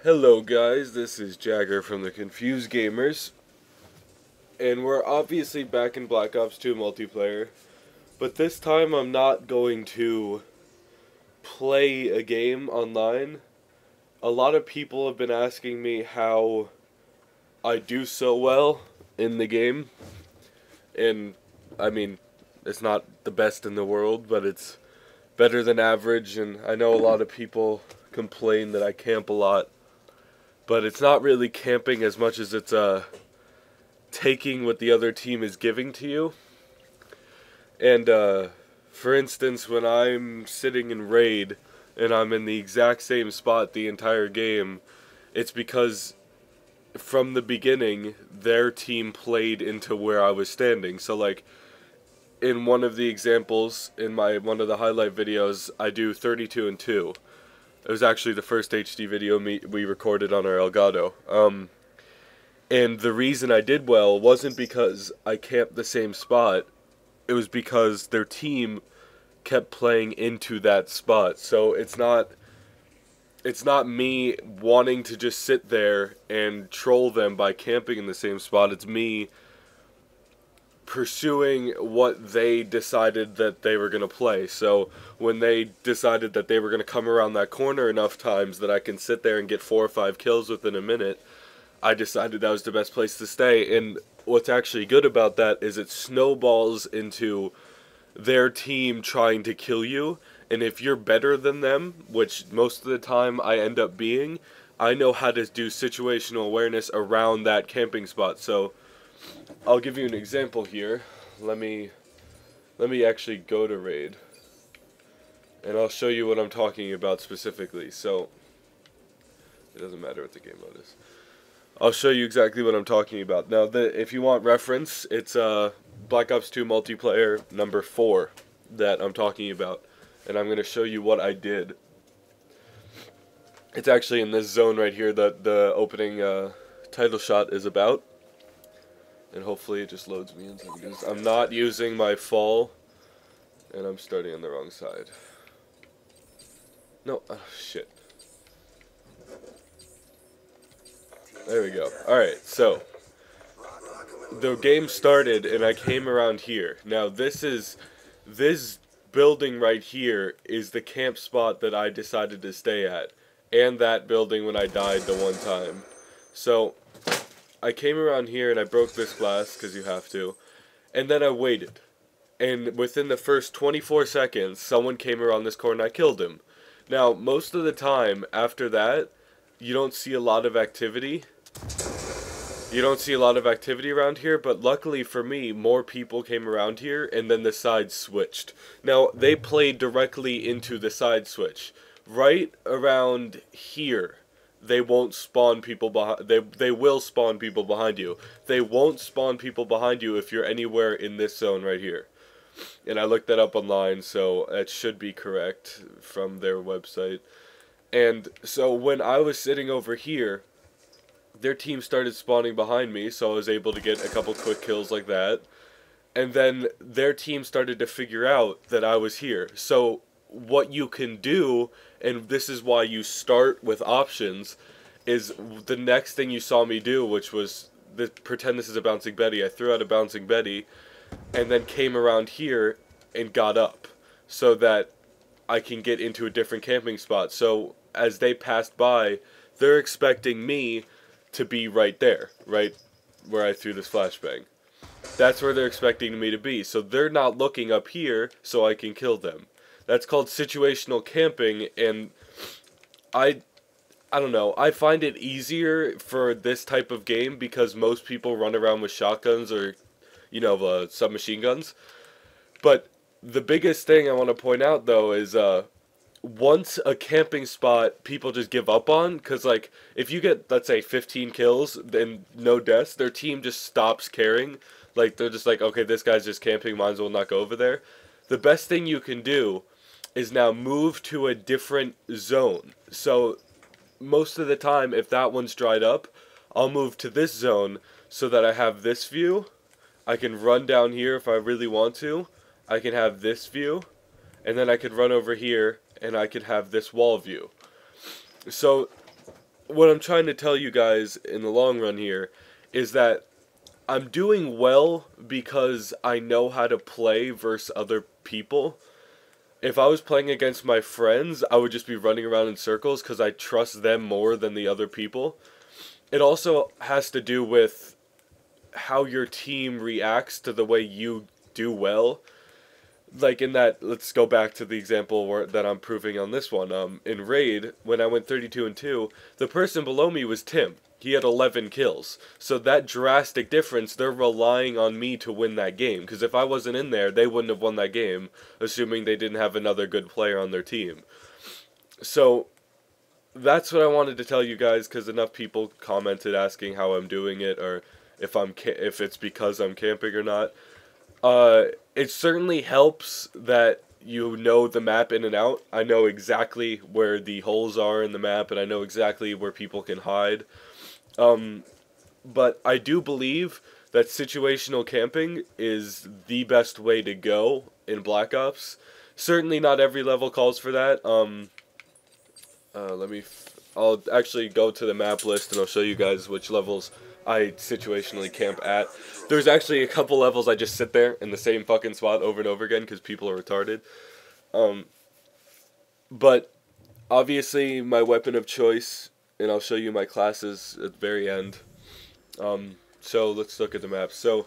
Hello guys, this is Jager from the Confused Gamers, and we're obviously back in Black Ops 2 multiplayer, but this time I'm not going to play a game online. A lot of people have been asking me how I do so well in the game, and I mean, it's not the best in the world, but it's better than average, and I know a lot of people complain that I camp a lot. But it's not really camping as much as it's taking what the other team is giving to you. And for instance, when I'm sitting in raid and I'm in the exact same spot the entire game, it's because from the beginning their team played into where I was standing. So like in one of the examples in one of the highlight videos, I do 32 and 2. It was actually the first HD video we recorded on our Elgato. And the reason I did well wasn't because I camped the same spot. It was because their team kept playing into that spot. So it's not me wanting to just sit there and troll them by camping in the same spot. It's me pursuing what they decided that they were going to play. So when they decided that they were going to come around that corner enough times that I can sit there and get 4 or 5 kills within a minute, I decided that was the best place to stay. And what's actually good about that is it snowballs into their team trying to kill you. And if you're better than them, which most of the time I end up being, I know how to do situational awareness around that camping spot. So I'll give you an example here. Let me actually go to raid, and I'll show you what I'm talking about specifically. So it doesn't matter what the game mode is. I'll show you exactly what I'm talking about. Now, if you want reference, it's Black Ops 2 multiplayer number 4 that I'm talking about, and I'm going to show you what I did. It's actually in this zone right here that the opening title shot is about. And hopefully it just loads me in seconds. I'm not using my fall, and I'm starting on the wrong side. No, oh, shit. There we go. Alright, so the game started and I came around here. Now this building right here is the camp spot that I decided to stay at, and that building when I died the one time. So I came around here and I broke this glass, because you have to, and then I waited. And within the first 24 seconds, someone came around this corner and I killed him. Now, most of the time after that, you don't see a lot of activity. You don't see a lot of activity around here, but luckily for me, more people came around here, and then the side switched. Now, they played directly into the side switch. Right around here, they won't spawn people behind. They will spawn people behind you. They won't spawn people behind you if you're anywhere in this zone right here. And I looked that up online, so it should be correct from their website. And so when I was sitting over here, their team started spawning behind me, so I was able to get a couple quick kills like that. And then their team started to figure out that I was here. So what you can do, and this is why you start with options, is the next thing you saw me do, which was pretend this is a bouncing Betty. I threw out a bouncing Betty and then came around here and got up so that I can get into a different camping spot. So as they passed by, they're expecting me to be right there, right where I threw this flashbang. That's where they're expecting me to be. So they're not looking up here so I can kill them. That's called situational camping, and I don't know, I find it easier for this type of game because most people run around with shotguns or, you know, submachine guns. But the biggest thing I want to point out, though, is once a camping spot people just give up on, because, like, if you get, let's say, 15 kills and no deaths, their team just stops caring. Like, they're just like, okay, this guy's just camping, might as well not go over there. The best thing you can do is now move to a different zone. So most of the time, if that one's dried up, I'll move to this zone so that I have this view. I can run down here if I really want to. I can have this view, and then I could run over here and I could have this wall view. So what I'm trying to tell you guys in the long run here is that I'm doing well because I know how to play versus other people. If I was playing against my friends, I would just be running around in circles because I trust them more than the other people. It also has to do with how your team reacts to the way you do well. Like in that, let's go back to the example that I'm proving on this one. In Raid, when I went 32-2, the person below me was Tim. He had 11 kills. So that drastic difference, they're relying on me to win that game. Because if I wasn't in there, they wouldn't have won that game, assuming they didn't have another good player on their team. So that's what I wanted to tell you guys, because enough people commented asking how I'm doing it, or if it's because I'm camping or not. It certainly helps that you know the map in and out. I know exactly where the holes are in the map, and I know exactly where people can hide. But I do believe that situational camping is the best way to go in Black Ops. Certainly not every level calls for that. I'll actually go to the map list and I'll show you guys which levels I situationally camp at. There's actually a couple levels I just sit there in the same fucking spot over and over again because people are retarded. But obviously my weapon of choice, and I'll show you my classes at the very end. So let's look at the map. So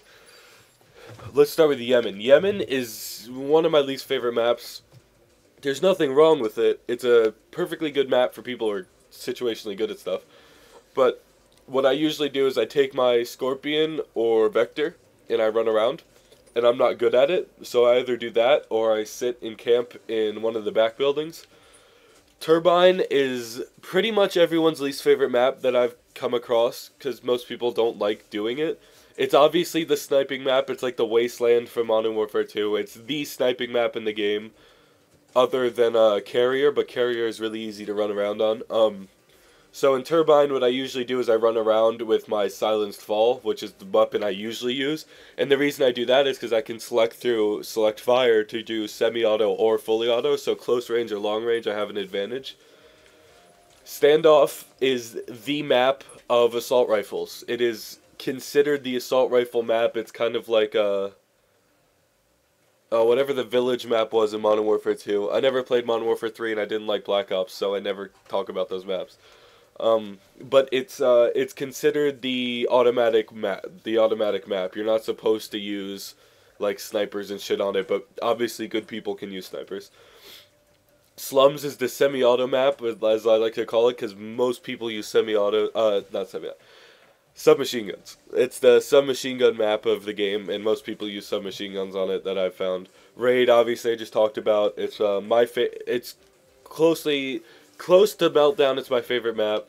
let's start with Yemen. Yemen is one of my least favorite maps. There's nothing wrong with it. It's a perfectly good map for people who are situationally good at stuff. But what I usually do is I take my Scorpion or Vector and I run around. And I'm not good at it, so I either do that or I sit in camp in one of the back buildings. Turbine is pretty much everyone's least favorite map that I've come across, because most people don't like doing it. It's obviously the sniping map. It's like the Wasteland from Modern Warfare 2. It's the sniping map in the game, other than Carrier, but Carrier is really easy to run around on. So in Turbine, what I usually do is I run around with my Silenced Fall, which is the weapon I usually use. And the reason I do that is because I can select fire to do semi-auto or fully auto, so close range or long range I have an advantage. Standoff is the map of assault rifles. It is considered the assault rifle map. It's kind of like whatever the village map was in Modern Warfare 2. I never played Modern Warfare 3 and I didn't like Black Ops, so I never talk about those maps. But it's considered the automatic map. You're not supposed to use like snipers and shit on it, but obviously good people can use snipers. Slums is the semi-auto map, as I like to call it, because most people use submachine guns. It's the submachine gun map of the game, and most people use submachine guns on it that I've found. Raid, obviously, I just talked about. It's it's close to Meltdown. It's my favorite map.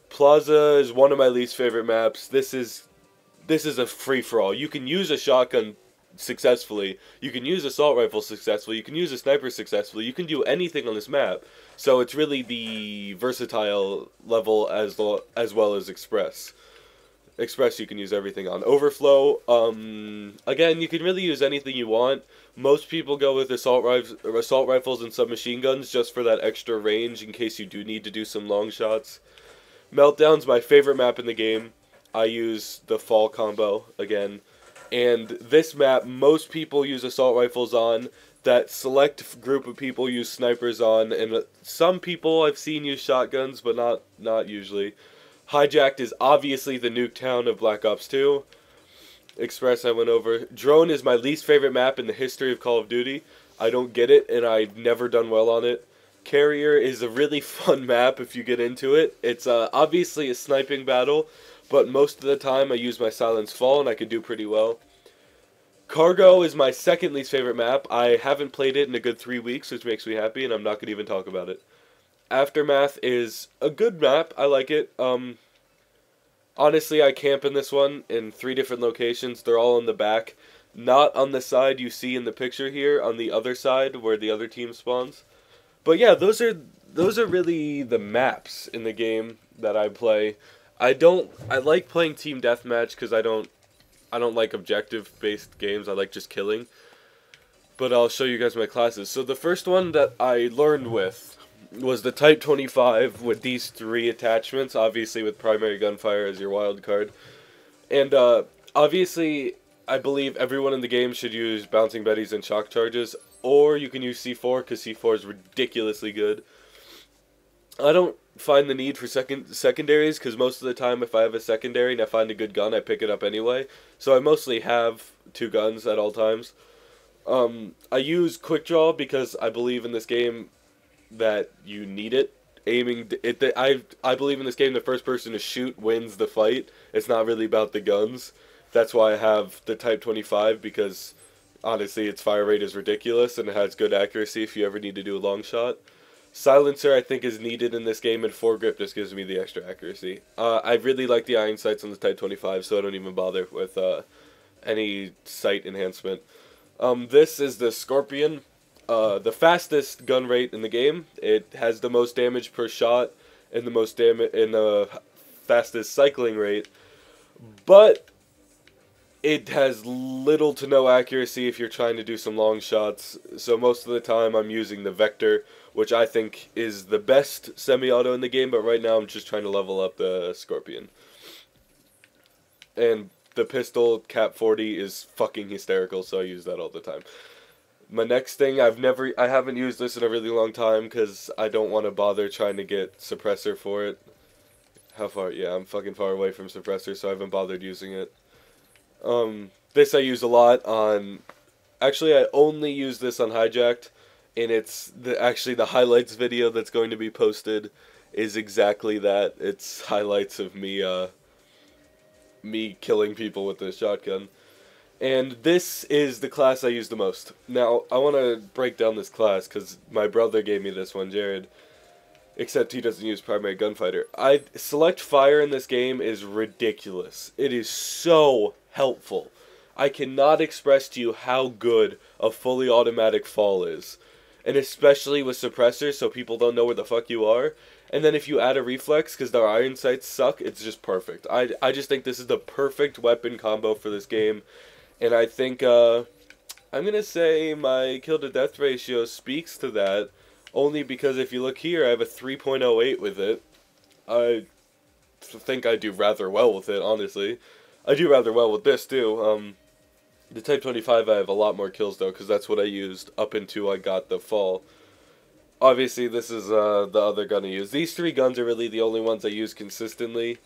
Plaza is one of my least favorite maps. This is a free-for-all. You can use a shotgun successfully. You can use assault rifle successfully. You can use a sniper successfully. You can do anything on this map. So it's really the versatile level as well as Express. Express you can use everything on. Overflow, again, you can really use anything you want. Most people go with assault rifles and submachine guns just for that extra range in case you do need to do some long shots. Meltdown's my favorite map in the game. I use the fall combo again. And this map, most people use assault rifles on. That select group of people use snipers on. And some people I've seen use shotguns, but not usually. Hijacked is obviously the Nuketown of Black Ops 2. Express I went over. Drone is my least favorite map in the history of Call of Duty. I don't get it, and I've never done well on it. Carrier is a really fun map if you get into it. It's obviously a sniping battle, but most of the time I use my Silenced Fall, and I can do pretty well. Cargo is my second least favorite map. I haven't played it in a good 3 weeks, which makes me happy, and I'm not going to even talk about it. Aftermath is a good map. I like it. Honestly, I camp in this one in 3 different locations. They're all in the back. Not on the side you see in the picture here, on the other side where the other team spawns. But yeah, those are really the maps in the game that I play. I like playing team deathmatch because I don't like objective-based games. I like just killing. But I'll show you guys my classes. So the first one that I learned with was the Type 25 with these 3 attachments, obviously with primary gunfire as your wild card. And obviously, I believe everyone in the game should use Bouncing Betties and Shock Charges, or you can use C4 because C4 is ridiculously good. I don't find the need for secondaries because most of the time if I have a secondary and I find a good gun, I pick it up anyway. So I mostly have 2 guns at all times. I use Quick Draw because I believe in this game that you need it. I believe in this game the first person to shoot wins the fight. It's not really about the guns. That's why I have the Type 25 because honestly its fire rate is ridiculous and it has good accuracy if you ever need to do a long shot. Silencer I think is needed in this game, and foregrip just gives me the extra accuracy. I really like the iron sights on the Type 25, so I don't even bother with any sight enhancement. This is the Scorpion, the fastest gun rate in the game. It has the most damage per shot and the fastest cycling rate, but it has little to no accuracy if you're trying to do some long shots. So most of the time I'm using the Vector, which I think is the best semi-auto in the game, but right now I'm just trying to level up the Scorpion. And the pistol, Cap 40, is fucking hysterical, so I use that all the time. My next thing, I haven't used this in a really long time because I don't want to bother trying to get suppressor for it. How far? Yeah, I'm fucking far away from suppressor, so I haven't bothered using it. This I use a lot on... Actually, I only use this on Hijacked, and it's actually the highlights video that's going to be posted is exactly that. It's highlights of me killing people with this shotgun. And this is the class I use the most. Now, I want to break down this class because my brother gave me this one, Jared. Except he doesn't use primary gunfighter. Select fire in this game is ridiculous. It is so helpful. I cannot express to you how good a fully automatic fall is. And especially with suppressors so people don't know where the fuck you are. And then if you add a reflex because their iron sights suck, it's just perfect. I just think this is the perfect weapon combo for this game. And I think I'm going to say my kill to death ratio speaks to that. Only because if you look here, I have a 3.08 with it. I think I do rather well with it, honestly. I do rather well with this, too. The Type 25, I have a lot more kills, though, because that's what I used up until I got the fall. Obviously, this is the other gun I use. These 3 guns are really the only ones I use consistently.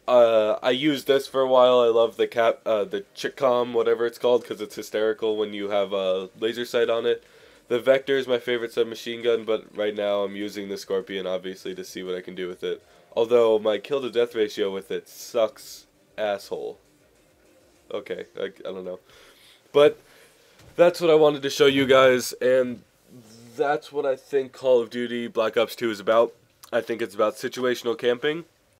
I used this for a while. I love the Chickcom, whatever it's called, because it's hysterical when you have a laser sight on it. The Vector is my favorite submachine gun, but right now I'm using the Scorpion, obviously, to see what I can do with it. Although, my kill-to-death ratio with it sucks asshole. Okay, I don't know. But, that's what I wanted to show you guys, and that's what I think Call of Duty Black Ops 2 is about. I think it's about situational camping.